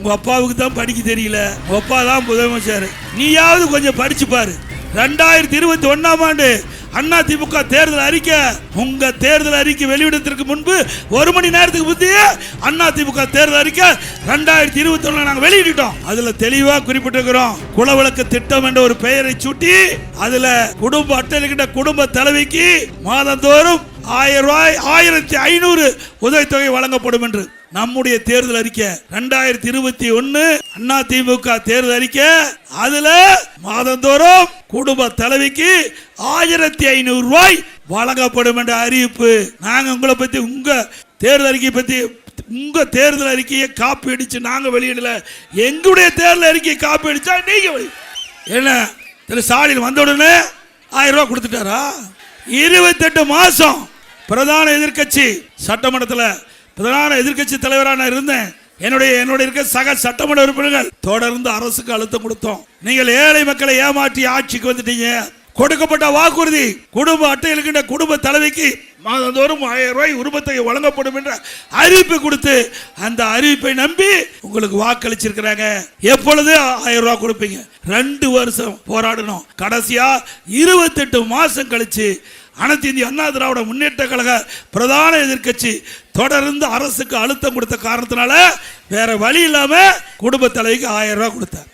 உங்க அப்பாவுக்கு தான் படிக்க தெரியல, உங்க அப்பா தான் முதலமைச்சர், நீயாவது கொஞ்சம் படிச்சு பாரு. 2021ஆம் ஆண்டு அதிமுக தேர்தல் அறிக்கை, உங்க தேர்தல் அறிக்கை வெளியிடத்திற்கு முன்பு 1 மணி நேரத்துக்கு முந்தைய அதிமுக தேர்தல் அறிக்கை 2021 நாங்க வெளியிட்டோம். அதுல தெளிவா குறிப்பிட்டிருக்கிறோம். குலவிளக்கு திட்டம் என்ற ஒரு பெயரை சூட்டி அதுல குடும்ப அட்டையில குடும்ப தலைவிக்கு மாதந்தோறும் 1000 ரூபாய் 1500 உதவித்தொகை வழங்கப்படும் என்று நம்முடைய தேர்தல் அறிக்கை 2021 அதிமுக தேர்தல் அறிக்கை. அதுல மாதந்தோறும் குடும்ப தலைவிக்கு 1500 ரூபாய் வழங்கப்படும் என்ற அறிவிப்பு. நாங்க உங்களை பத்தி, உங்க தேர்தல் அறிக்கை பத்தி, உங்க தேர்தல் அறிக்கையை காப்பி அடிச்சு நாங்க வெளியிடல, எங்களுடைய தேர்தல் அறிக்கையை காப்பி அடிச்சா நீங்க என்ன திரு ஸ்டாலின் வந்த உடனே 1000 ரூபாய் கொடுத்துட்டாரா? 28 மாசம் பிரதான எதிர்கட்சி சட்டமன்றத்தில் பிரதான எதிர்கட்சி தலைவரான இருந்தேன். என்னுடைய இருக்க சக சட்டமன்ற உறுப்பினர்கள் தொடர்ந்து அரசுக்கு அழுத்தம் கொடுத்தோம். நீங்கள் ஏழை மக்களை ஏமாற்றி ஆட்சிக்கு வந்துட்டீங்க. கொடுக்கப்பட்ட வாக்குறுதி குடும்ப அட்டையில் இருக்கின்ற குடும்ப தலைவிக்கு மாதந்தோறும் 1000 ரூபாய் உரிமத்தொகை வழங்கப்படும் என்ற அறிவிப்பு கொடுத்து அந்த அறிவிப்பை நம்பி உங்களுக்கு வாக்களிச்சிருக்கிறாங்க. எப்பொழுது 1000 ரூபாய் கொடுப்பீங்க? 2 வருஷம் போராடணும். கடைசியா 28 மாசம் கழிச்சு அனைத்து இந்திய அண்ணா திராவிட முன்னேற்ற கழக பிரதான எதிர்கட்சி தொடர்ந்து அரசுக்கு அழுத்தம் கொடுத்த காரணத்தினால வேற வழி இல்லாம குடும்ப தலைவிக்கு 1000 ரூபாய் கொடுத்தார்.